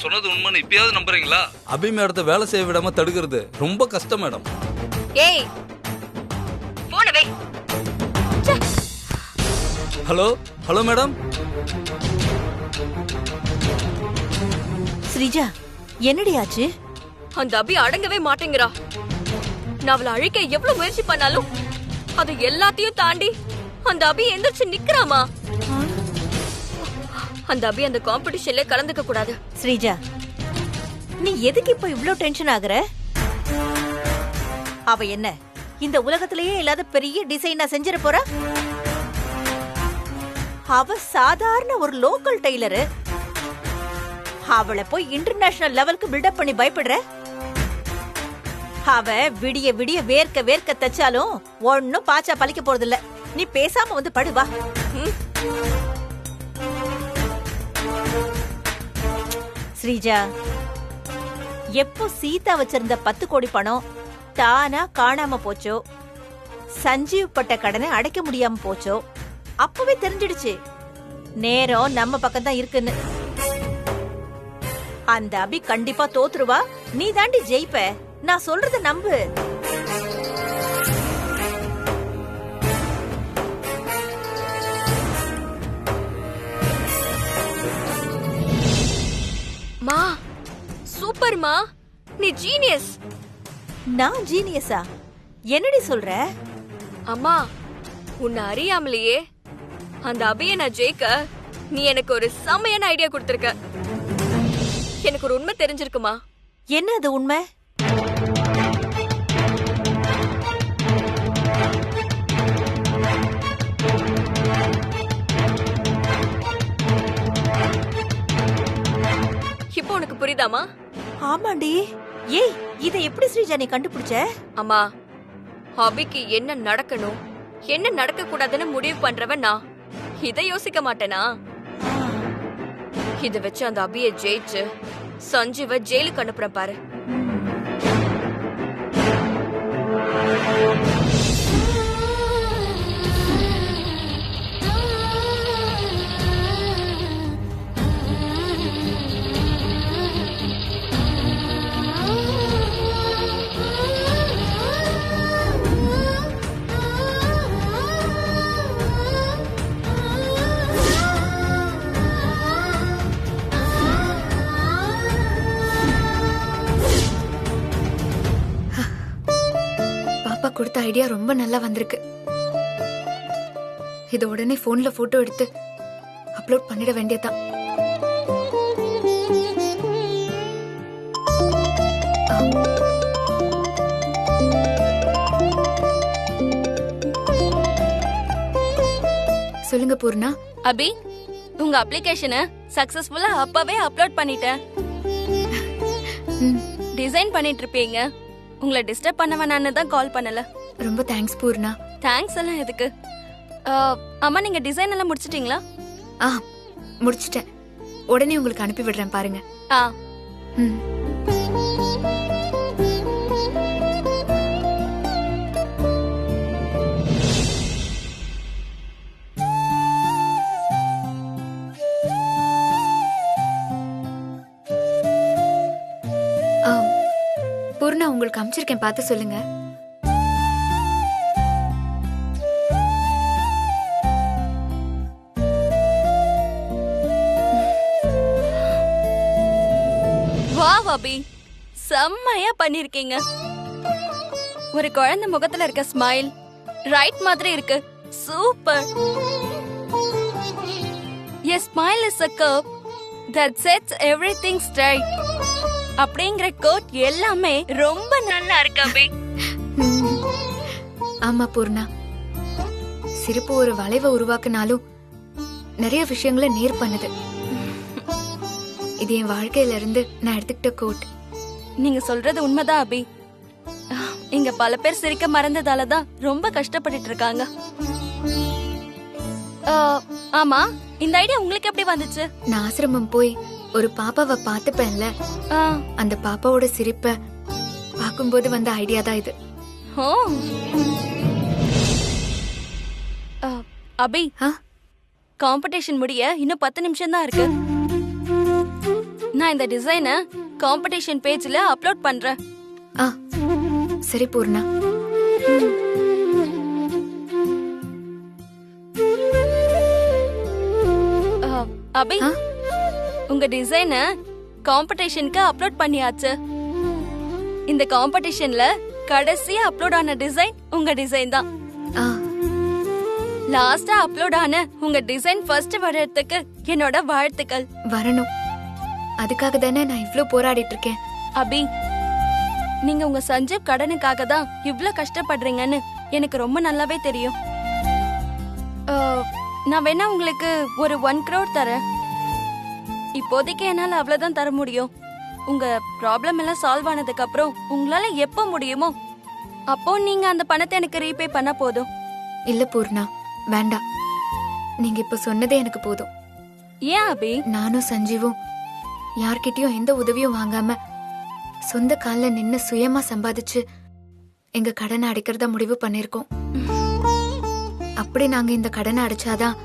சொன்னது உண்மைன்னு இப்பயாவது நம்புறீங்களா? அபி மேடத்தை வேலை செய்ய விடாம தடுக்கிறது ரொம்ப கஷ்டம் மேடம். ஏய் போன் வை. Hello hello madam. ஸ்ரீஜா, என்னடி ஆச்சு? அந்த அபி அடங்கவே மாட்டேங்கிறா. நான் அவளை அழிக்க எவ்வளவு முயற்சி பண்ணாலும் அது எல்லாத்தையும் தாண்டி அந்த அபி எந்திரிச்சு நிக்கிறாமா. அந்த அபி அந்த காம்படிஷன்ல கலந்துக்க கூடாது. ஸ்ரீஜா, நீ எதுக்கு இப்ப இவ்ளோ டென்ஷன் ஆகுற? அவ என்ன இந்த உலகத்திலேயே இல்லாத பெரிய டிசைனா செஞ்சிட போறா? அவ சாதாரண ஒரு லோக்கல் டெய்லரு. அவளை போய் இன்டர்நேஷனல் லெவலுக்கு பில்டப் பண்ணி பயப்படுற? அவ விடிய விடிய வேர்க்க வேர்க்க தச்சாலும் ஒன்னும் பாச்சா பழிக்க போறது இல்ல. நீ பேசாம வந்து படுவா. ஸ்ரீஜா, எப்போ சீதா வச்சிருந்த 10 கோடி பணம் தானா காணாம போச்சோ, சஞ்சீவ் பட்ட கடனை அடைக்க முடியாம போச்சோ, அப்பவே தெரிஞ்சிடுச்சு நேரம் நம்ம பக்கம் தான் இருக்குன்னு. அந்த அபி கண்டிப்பா தோத்துருவா. நீ தாண்டி ஜெயிப்ப. நான் சொல்றத நம்பு. மா சூப்பர் மா, நீ ஜீனியஸ். நான் ஜீனியஸா? என்னடி சொல்ற? அம்மா, உன்னை அறியாமலேயே அந்த அபியை நான் ஜெயிக்க நீ எனக்கு ஒரு செமையான ஐடியா கொடுத்திருக்க. எனக்கு ஒரு உண்மை தெரிஞ்சிருக்குமா. என்ன அது உண்மை? இப்போ உனக்கு புரியுதாமா? ஆமாண்டி. ஏய், இதை எப்படி ஸ்ரீஜா நீ கண்டுபிடிச்ச? அம்மா, அபிக்கு என்ன நடக்கணும் என்ன நடக்க கூடாதுன்னு முடிவு பண்றவன் நான். இதை யோசிக்க மாட்டேனா? இத வச்சு அந்த அபியை ஜெயிச்சு சஞ்சீவ ஜெயிலுக்கு அனுப்புறேன் பாரு. கொடுத்த ஐடியா ரொம்ப நல்லா வந்திருக்கு. இத உடனே போன்ல போட்டோ எடுத்து அப்லோட் பண்ணிட வேண்டியதான். சொல்லுங்க பூர்ணா. அபி, உங்க அப்ளிகேஷனை சக்சஸ்ஃபுல்லா அப்பவே அப்லோட் பண்ணிட்டேன். டிசைன் பண்ணிட்டு இருப்பீங்க, உங்களை டிஸ்டர்ப் பண்ண வேணான்னு தான் கால் பண்ணல. ரொம்ப தேங்க்ஸ் பூர்ணா. தேங்க்ஸ் எல்லாம் எதுக்கு? அம்மா, நீங்க டிசைன் எல்லாம் முடிச்சிட்டீங்களா? முடிச்சிட்டேன். உடனே உங்களுக்கு அனுப்பி விடுறேன் பாருங்க. பூர்ணா, உங்களுக்கு அனுப்பிச்சிருக்கேன், பார்த்து சொல்லுங்க. வாவ் அபி, செம்மையா பண்ணிருக்கீங்க. ஒரு குழந்தை முகத்துல இருக்க ஸ்மைல் ரைட் மாதிரி இருக்கு. Super. Your smile is a curve that sets everything straight. அப்படிங்கிற கோட் எல்லாமே ரொம்ப நல்லா இருக்கு அபி. ஆமா பூர்ணா, சிரிப்பு ஒரு வளைவை உருவாக்குனாலும் நிறைய விஷயங்களை நேர் பண்ணுது. இது என் வாழ்க்கையில இருந்து நான் எடுத்துக்கிட்ட கோட். நீங்க சொல்றது உண்மைதான் அபி. இங்க பல பேர் சிரிக்க மறந்ததாலதான் ரொம்ப கஷ்டப்பட்டுட்டு இருக்காங்க. ஆமா, இந்த ஐடியா உங்களுக்கு எப்படி வந்துச்சு? நான் ஆசிரமம் போய் ஒரு பாப்பாவை பார்த்துப்பேன்ல, அந்த பாப்பாவோட சிரிப்ப பார்க்கும்போது வந்த ஐடியா தான் இது. அபி, காம்படிஷன் முடிய இன்னும் 10 நிமிஷம் தான் இருக்கு. நான் இந்த டிசைனை காம்படிஷன் பேஜ்ல அப்லோட் பண்றேன். ஆ சரி பூர்ணா. அபி, உங்க டிசைனை காம்படிஷனுக்கு அப்லோட் பண்ணியாச்சு. இந்த காம்படிஷன்ல கடைசியா அப்லோட் ஆன டிசைன் உங்க டிசைன் தான். ஆ லாஸ்டா அப்லோட் ஆன உங்க டிசைன் ஃபர்ஸ்ட் வரதுக்கு என்னோட வாழ்த்துக்கள். வரணும். அதுக்காக தானே நான் இவ்ளோ போராடிட்டு இருக்கேன். அபி, நீங்க உங்க சஞ்சீவ் கடனுக்காக தான் இவ்ளோ கஷ்டப்படுறீங்கன்னு எனக்கு ரொம்ப நல்லாவே தெரியும். நான் வேணா உங்களுக்கு ஒரு 1 crore தரேன். இப்போதைக்கு என்னால அவ்வளவுதான் தர முடியும். உங்க ப்ராப்ளம் எல்லாம் சால்வ் ஆனதுக்கு அப்புறம் உங்களால எப்போ முடியுமோ அப்போ நீங்க அந்த பணத்தை எனக்கு ரீபே பண்ணா போதும். இல்ல பூர்ணா, வேண்டாம். நீங்க இப்ப சொன்னதே எனக்கு போதும். ஏன் அபி? நானும் சஞ்சீவும் யார்கிட்டயும் எந்த உதவியும் வாங்காம சொந்த கால்ல நின்னு சுயமா சம்பாதிச்சு எங்க கடனை அடைக்கிறதா முடிவு பண்ணிருக்கோம். அப்படி நாங்க இந்த கடனை அடைச்சாதான்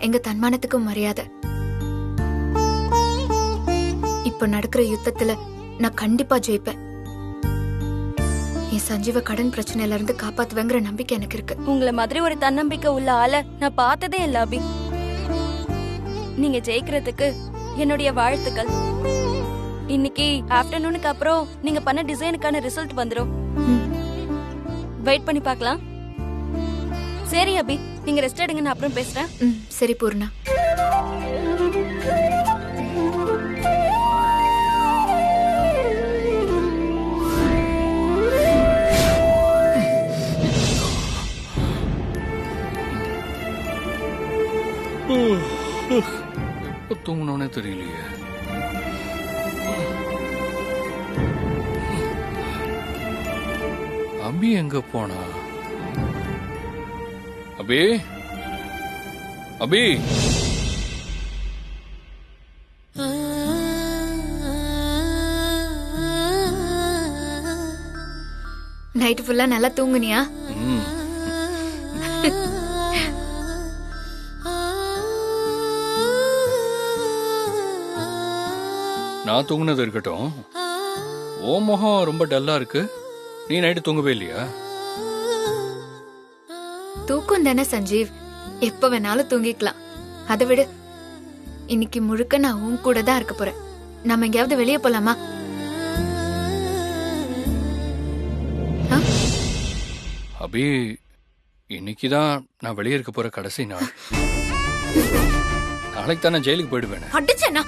எங்க தன்மானத்துக்கு மரியாதை. இப்ப நடக்கிற யுத்தத்துல நான் கண்டிப்பா ஜெயிப்பேன். என் சஞ்சீவ கடன் பிரச்சனையில இருந்து காப்பாத்துவேங்கிற நம்பிக்கை எனக்கு இருக்கு. உங்களை மாதிரி ஒரு தன்னம்பிக்கை உள்ள ஆளை நான் பார்த்ததே இல்ல அபி. நீங்க ஜெயிக்கிறதுக்கு என்னுடைய வாழ்த்துக்கள். இன்னைக்கு ஆஃப்டர்நூனுக்கு அப்புறம் நீங்க பண்ண டிசைனுக்கான ரிசல்ட் வந்துரும். வெயிட் பண்ணி பார்க்கலாம். சரி அபி, நீங்க ரெஸ்ட் எடுங்க, நான் அப்புறம் பேசுறேன். சரி பூர்ணா. தூங்கணும்னே தெரியலையே. அபி எங்க போனா? அபி, அபி, நைட் ஃபுல்லா நல்லா தூங்குனியா? நான் தூங்குனது இருக்கட்டும். ஓ முகம் ரொம்ப டல்லா இருக்கு. நீ நைட்டு தூங்கவே இல்லையா? தூக்கம் தானே சஞ்சீவ், எப்ப வேணாலும் தூங்கிக்கலாம். அதை விடு, இன்னைக்கு முழுக்க நான் உன் கூட தான் இருக்க போறேன். நாம எங்கேயாவது வெளியே போலாமா? அபி, இன்னைக்குதான் நான் வெளியே இருக்க போற கடைசி நாள். நாளைக்கு தான் நான் ஜெயிலுக்கு போயிடுவேன். அடிச்சேனா?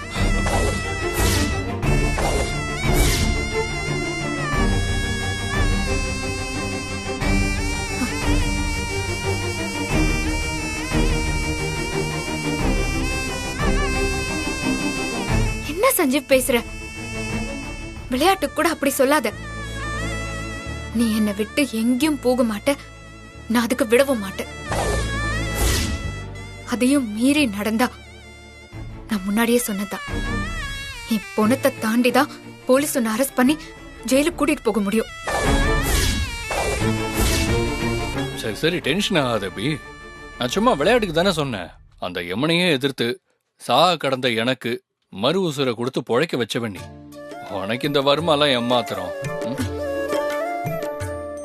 என்ன சஞ்சீவ் பேசுற? விளையாட்டு கூட அப்படி சொல்லாத. நீ என்னை விட்டு எங்கேயும் போக மாட்ட, நான் அதுக்கு விடவும் மாட்டேன். அதையும் மீறி நடந்தா நான் முன்னாடியே சொன்னதான், என் பொணத்தை தாண்டிதான் போலீஸ் உன்னை அரெஸ்ட் பண்ணி ஜெயிலுக்கு கூட்டிட்டு போக முடியும். சரி சரி, டென்ஷன் ஆகாத அபி. நான் சும்மா விளையாட்டுக்கு தானே சொன்னேன். அந்த யமனையே எதிர்த்து சாக கடந்த எனக்கு மறு உசுரை கொடுத்து பொழைக்க வச்சவன் நீ. உனக்கு இந்த வர்மாலாம் ஏமாத்துறோம்.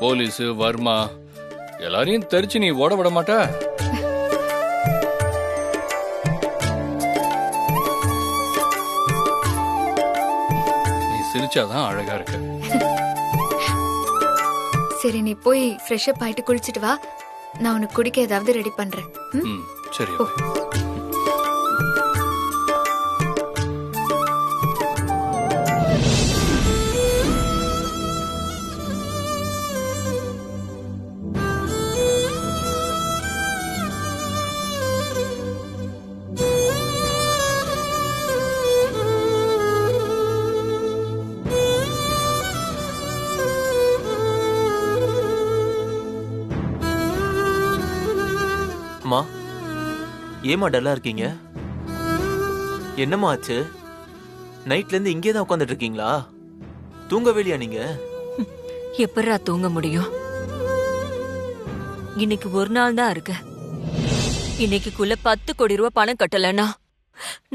போலீஸு வர்மா எல்லாரையும் தெரிச்சு நீ ஓட விட மாட்ட. நீ சிரிச்சாதான் அழகா இருக்கு. சரி, நீ போய் ஃப்ரெஷ் அப் ஆயிட்டு குளிச்சிட்டு வா. நான் உனக்கு குடிக்க ஏதாவது ரெடி பண்றேன். சரி. அம்மா, ஏமா டல்லா இருக்கீங்க? என்னம்மா ஆச்சு? நைட்ல இருந்து இங்கே தான் உட்காந்துட்டு இருக்கீங்களா? தூங்கவே இல்லையா நீங்க? எப்படா தூங்க முடியும்? இன்னைக்கு ஒரு நாள் தான் இருக்கு. இன்னைக்குள்ள 10 கோடி ரூபாய் பணம் கட்டலன்னா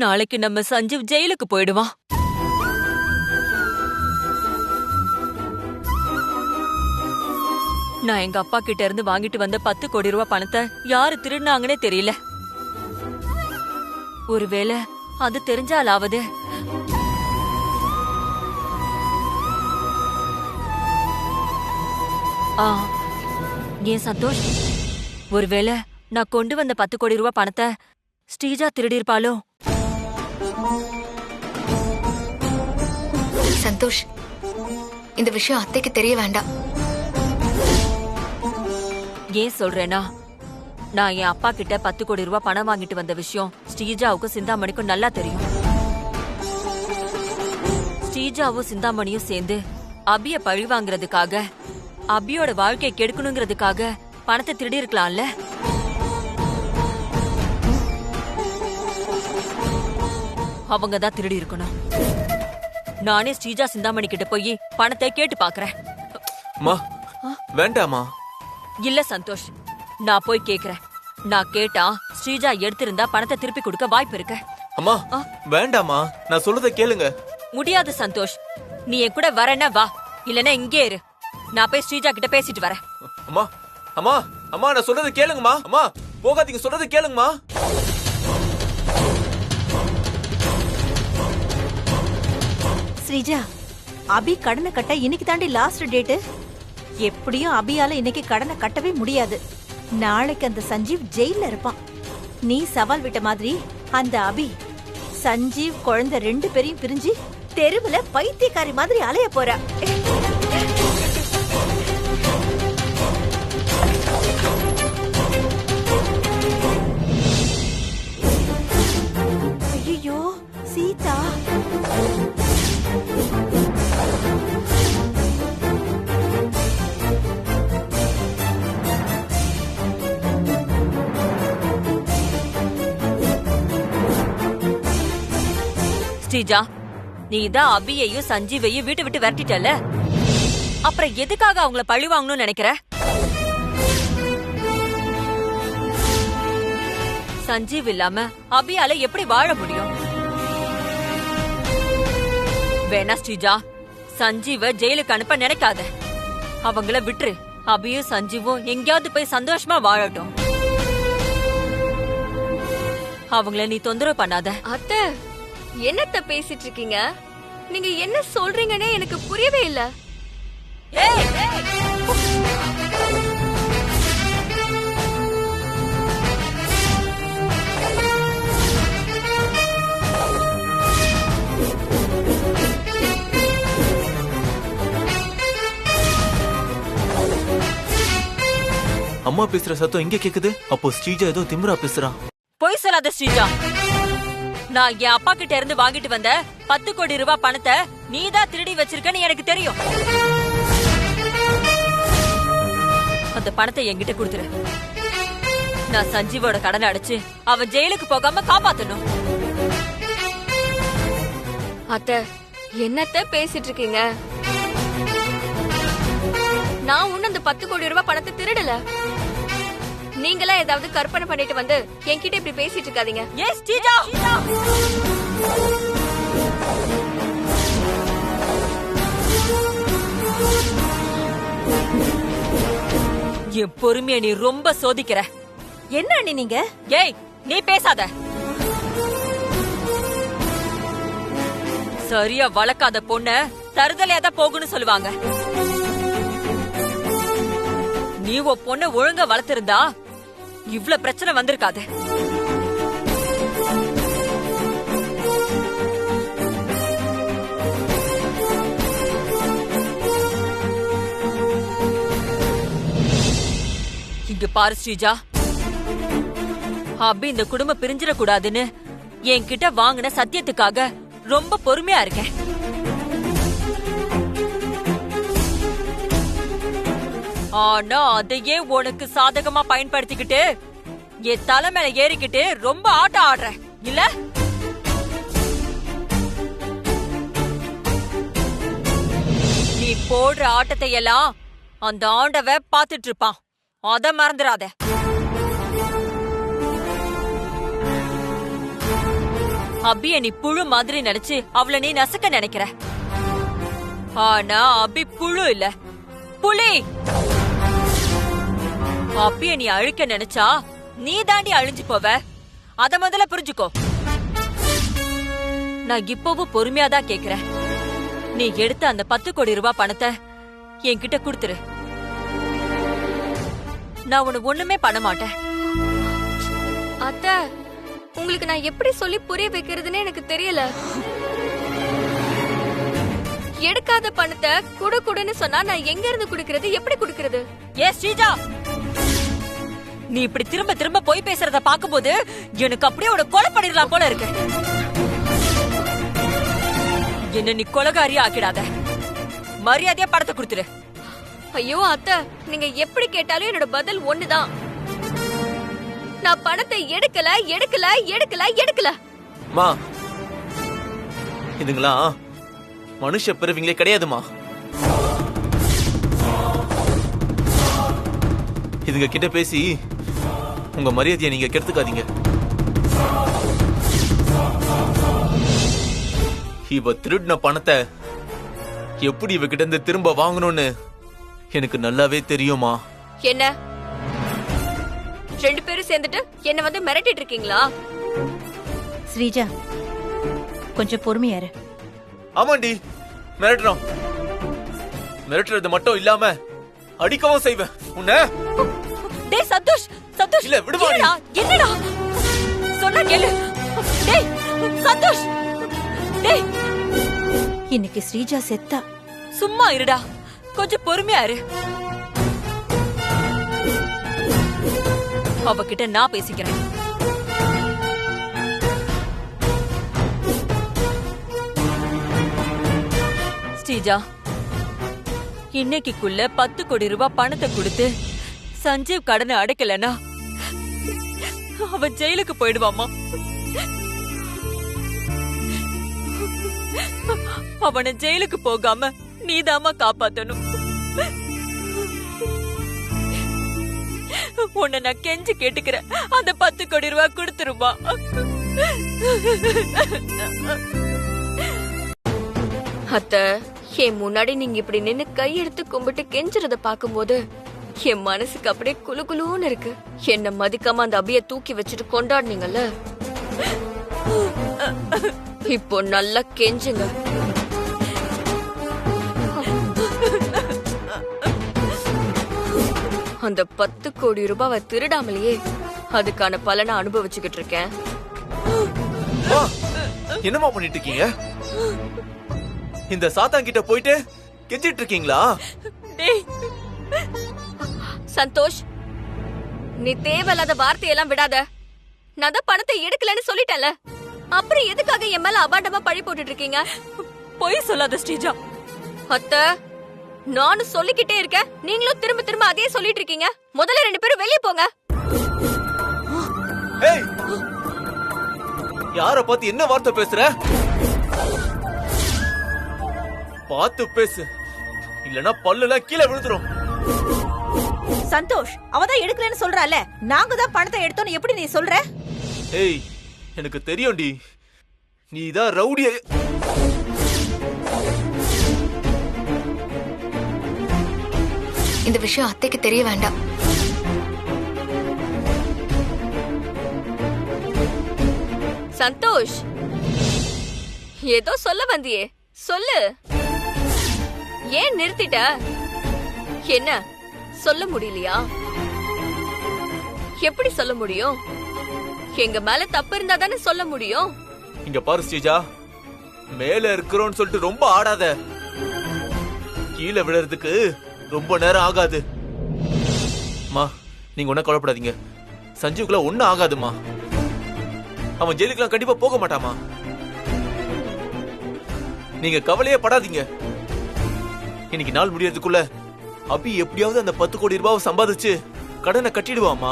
நாளைக்கு நம்ம சஞ்சீவ் ஜெயிலுக்கு போயிடுவான். நான் எங்க அப்பா கிட்ட இருந்து வாங்கிட்டு வந்த 10 கோடி ரூபாய் பணத்தை யாரு திருடினாங்கன்னே தெரியல. ஒருவேளை அது தெரிஞ்சாலாவது ஏன் சந்தோஷ், ஒருவேளை நான் கொண்டு வந்த 10 கோடி ரூபாய் பணத்தை ஸ்ரீஜா திருடியிருப்பாளோ? சந்தோஷ், இந்த விஷயம் அத்தைக்கு தெரிய வேண்டாம். ஏன் சொல்றேனா, நான் என் அப்பா கிட்ட 10 கோடி ரூபாய் பணம் வாங்கிட்டு வந்த விஷயம் ஸ்ரீஜாவுக்கும் சிந்தாமணிக்கும் நல்லா தெரியும். ஸ்ரீஜாவும் சிந்தாமணியும் சேர்ந்து அபிய பழி வாங்குறதுக்காக, அபியோட வாழ்க்கையை கெடுக்கணுங்கிறதுக்காக பணத்தை திருடி இருக்கலாம்ல. அவங்க தான் திருடி இருக்கணும். நானே ஸ்ரீஜா சிந்தாமணி கிட்ட போய் பணத்தை கேட்டு பாக்குறேன். அம்மா வேண்டாமா? இல்ல சந்தோஷ், நான் போய் கேக்குறேன். நான் கேட்டா ஸ்ரீஜா எடுத்திருந்தா பணத்தை திருப்பி கொடுக்க வாய்ப்பு இருக்கு. அம்மா வேண்டாமா, நான் சொல்றத கேளுங்க. முடியாது சந்தோஷ், நீ என் கூட வரேன்னா வா, இல்லனா இங்கே இரு. நான் போய் ஸ்ரீஜா கிட்ட பேசிட்டு வரேன். அம்மா அம்மா அம்மா, நான் சொல்றத கேளுங்கம்மா. அம்மா போகாதீங்க, சொல்றத கேளுங்கம்மா. ஸ்ரீஜா, அபி கடனை கட்ட இன்னைக்கு தாண்டி லாஸ்ட் டேட்டு. எப்படியும் அபியால இன்னைக்கு கடனை கட்டவே முடியாது. நாளைக்கு அந்த சஞ்சீவ் ஜெயில இருப்பான். நீ சவால் விட்ட மாதிரி அந்த அபி சஞ்சீவ் குழந்தை 2 பேரையும் பிரிஞ்சு தெருவுல பைத்தியக்காரி மாதிரி அலைய போறா. ஐயோ சீதா, ஸ்ரீஜா, நீ தான் அபியையும் சஞ்சீவையும் வீட்டை விட்டு விரட்டிட்டல, அப்புறம் எதுக்காக அவங்கள பழி வாங்கணும்னு நினைக்கிற? சஞ்சீவ் இல்லாம அபியால எப்படி வாழ முடியும்? வேணா ஸ்ரீஜா, சஞ்சீவ ஜெயிலுக்கு அனுப்ப நினைக்காத. அவங்கள விட்டுரு. அபியும் சஞ்சீவும் எங்கேயாவது போய் சந்தோஷமா வாழட்டும். அவங்கள நீ தொந்தரவு பண்ணாத. அத்தை, என்னத்த பேசிட்டு இருக்கீங்க? நீங்க என்ன சொல்றீங்கன்னே எனக்கு புரியவே இல்ல. அம்மா பேசுற சத்தம் எங்க கேக்குது? அப்போ ஸ்ரீஜா ஏதோ திமிரா பேசுறா. பொய் சொல்லாத ஸ்ரீஜா. நான் என் அப்பா கிட்ட இருந்து வாங்கிட்டு வந்த 10 கோடி ரூபாய் பணத்தை நீதான் திருடி வச்சிருக்கன்னு எனக்கு தெரியும். அந்த பணத்தை என்கிட்ட கொடுத்துரு. நான் சஞ்சீவோட கடனை அடைச்சு அவன் ஜெயிலுக்கு போகாம காப்பாத்தணும். அத்தை, என்னத்த பேசிட்டு இருக்கீங்க? நான் ஒண்ணு அந்த 10 கோடி ரூபாய் பணத்தை திருடல. நீங்களா ஏதாவது கற்பனை பண்ணிட்டு வந்து என்கிட்ட இப்படி பேசிட்டு இருக்காதீங்க. ஏன் ஸ்ரீஜா? என் பொறுமையை நீ ரொம்ப சோதிக்கிற. என்ன அண்ணி நீங்க? ஏய், நீ பேசாத. சரியா வளர்க்காத பொண்ண தருதலையாதான் போகுன்னு சொல்லுவாங்க. நீ உன் பொண்ண ஒழுங்கா வளர்த்திருந்தா இவ்ளோ பிரச்சனை வந்திருக்காது. இங்க பாரு ஸ்ரீஜா, அபி இந்த குடும்பம் பிரிஞ்சிடக்கூடாதுன்னு என்கிட்ட வாங்கின சத்தியத்துக்காக ரொம்ப பொறுமையா இருக்கேன். ஆனா அதையே உனக்கு சாதகமா பயன்படுத்திக்கிட்டு என் தலை மேல ஏறிக்கிட்டு ரொம்ப ஆட்டம் ஆடுற இல்ல? நீ போடுற ஆட்டத்தை எல்லாம் அந்த ஆண்டவ பாத்துட்டு இருப்பான். அத மறந்துடாத. அபிய நீ புழு மாதிரி நினைச்சு அவளை நீ நசுக்க நினைக்கிற. ஆனா அபி புழு இல்ல, புலி. அபிய நீ அழிக்க நினைச்சா நீ தாண்டி அழிஞ்சு போவ. அத முதல்ல புரிஞ்சுக்கோ. நான் இப்பவும் பொறுமையா தான் கேக்குறேன். நீ எடுத்த அந்த 10 கோடி ரூபாய் பணத்தை என்கிட்ட கொடுத்துரு. நான் உனக்கு ஒண்ணுமே பண்ண மாட்டேன். அத்தை, உங்களுக்கு நான் எப்படி சொல்லி புரிய வைக்கிறதுன்னு எனக்கு தெரியல. எடுக்காத பணத்தை குடுன்னு சொன்னா நான் எங்க இருந்து குடுக்கிறது, எப்படி குடுக்கிறது? ஏ ஸ்ரீஜா, நீ இப்படி திரும்ப திரும்ப போய் பேசுறத பாக்கும்போது எனக்கு அப்படியே ஒரு கொலை பண்ணிடலாம் போல இருக்கு. என்ன நீ கொலைகாரியா ஆக்கிடாத. மரியாதையா பணத்தை கொடுத்துரு. ஐயோ அத்தை, நீங்க எப்படி கேட்டாலும் என்னோட பதில் ஒண்ணுதான். நான் பணத்தை எடுக்கல எடுக்கல எடுக்கல எடுக்கல. மா, இதுங்களா மனுஷ பிறவிங்களே கிடையாதுமா. இதுங்க கிட்ட பேசி உங்க மரியாதையை நீங்க கெடுத்துக்காதீங்க. இவ திருடின பணத்தை எப்படி இவகிட்ட இருந்து திரும்ப வாங்கணும்னு எனக்கு நல்லாவே தெரியுமா. என்ன 2 பேரும் சேர்ந்துட்டு என்ன வந்து மிரட்டிட்டு இருக்கீங்களா? ஸ்ரீஜா, கொஞ்சம் பொறுமையா இரு. ஆமாண்டி, மிரட்டுறோம். மிரட்டுறது மட்டும் இல்லாம அடிக்கவும் செய்வேன் உன்னை. டேய் சந்தோஷ், சந்தோஷ் இல்ல, விடுமா நீ. என்னடா சொன்னா கேளு. டேய் சந்தோஷ், டேய் இன்னைக்கு ஸ்ரீஜா செத்தா. சும்மா இருடா, கொஞ்சம் பொறுமையா இரு. அவகிட்ட நான் பேசிக்கிறேன். ஸ்ரீஜா, இன்னைக்குள்ள 10 கோடி ரூபாய் பணத்தை கொடுத்து சஞ்சீவ் கடனை அடைக்கலனா அவன் ஜெயிலுக்கு போயிடுவாமா. அவனை ஜெயிலுக்கு போகாம நீதாமா காப்பாத்தணும். உன்னை நான் கெஞ்சி கேட்டுக்கிறேன், அந்த 10 கோடி ரூபாய் கொடுத்துருமா. அத்தை, என் முன்னாடி நீங்க இப்படி நின்னு கையெடுத்து கும்பிட்டு கெஞ்சுறத பாக்கும்போது என் மனசுக்கு அப்படியே குளு குளுன்னு இருக்கு. என்ன மதிக்காம அந்த அபிய தூக்கி வச்சுட்டு கொண்டாடுனீங்கல்ல, இப்போ நல்லா கெஞ்சுங்க. அந்த 10 கோடி ரூபாவை திருடாமலேயே அதுக்கான பலனை அனுபவிச்சுக்கிட்டு இருக்கேன். மா, என்னமா பண்ணிட்டு இருக்கீங்க? இந்த சாத்தான் கிட்ட போயிட்டு கெஞ்சிட்டு இருக்கீங்களா? டேய் சந்தோஷ், நீ தேவையில்லாத வார்த்தையெல்லாம் விடாத. நான் தான் பணத்தை எடுக்கலன்னு சொல்லிட்டேன்ல, அப்புறம் எதுக்காக என் மேல அபாண்டமா பழி போட்டுட்டு இருக்கீங்க? பொய் சொல்லாத ஸ்ரீஜா. அத்தை, நானும் சொல்லிக்கிட்டே இருக்கேன், நீங்களும் திரும்ப திரும்ப அதே சொல்லிட்டு இருக்கீங்க. முதல்ல 2 பேரும் வெளியே போங்க. ஏய், யார பார்த்து என்ன வார்த்தை பேசுற? பார்த்து பேசு, இல்லனா பல்லுலாம் கீழே விழுந்துரும். சந்தோஷ், அவதான் எடுக்கலன்னு சொல்றால, நாங்க தான் பணத்தை எடுத்தோம்னு எப்படி நீ சொல்ற? ஏய், எனக்கு தெரியும்டி, நீதான் ரவுடி. இந்த விஷயம் அத்தைக்கு தெரிய வேண்டாம். சந்தோஷ், ஏதோ சொல்ல வந்தியே, சொல்லு. ஏன் நிறுத்திட்ட? என்ன சொல்ல முடியலையா? எப்படி சொல்ல முடியும்? எங்க மேல தப்பு இருந்தா தானே சொல்ல முடியும். இங்க பாரு ஸ்ரீஜா, மேல இருக்கிறோம்னு சொல்லிட்டு ரொம்ப ஆடாத. கீழே விழுறதுக்கு ரொம்ப நேரம் ஆகாது. மா, நீங்க ஒன்னும் கவலைப்படாதீங்க. சஞ்சீவுக்குள்ள ஒன்னும் ஆகாதுமா. அவன் ஜெயிலுக்குலாம் கண்டிப்பா போக மாட்டாமா. நீங்க கவலையே படாதீங்க. இன்னைக்கு நாள் முடியறதுக்குள்ள அபி எப்படியாவது அந்த 10 கோடி ரூபாவை சம்பாதிச்சு கடனை கட்டிடுவாமா.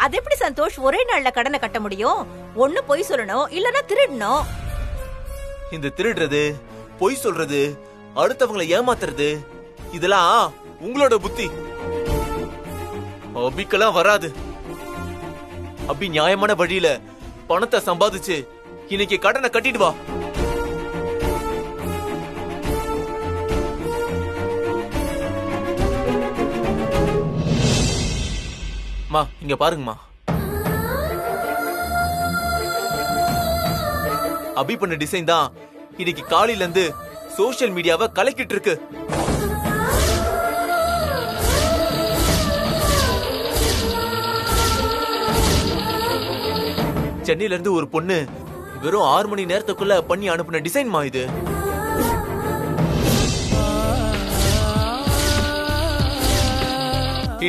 அது எப்படி சந்தோஷ் ஒரே நாள்ல கடனை கட்ட முடியும்? ஒண்ணு பொய் சொல்லணும், இல்லனா திருடணும். இந்த திருடுறது, பொய் சொல்றது, அடுத்தவங்களை ஏமாத்துறது, இதெல்லாம் உங்களோட புத்தி. அபிக்கெல்லாம் வராது. அபி நியாயமான வழியில பணத்தை சம்பாதிச்சு இன்னைக்கு கடனை கட்டிடுவா. மா இங்க பாருங்கம்மா. அபி பண்ண டிசைன் தான் இன்னைக்கு காலையில இருந்து சோஷியல் மீடியாவை கலக்கிட்டு இருக்கு. சென்னையில இருந்து ஒரு பொண்ணு வெறும் 6 மணி நேரத்துக்குள்ள பண்ணி அனுப்புன டிசைன்மா இது.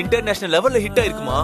இன்டர்நேஷனல் லெவல்ல ஹிட் ஆயிருக்குமா.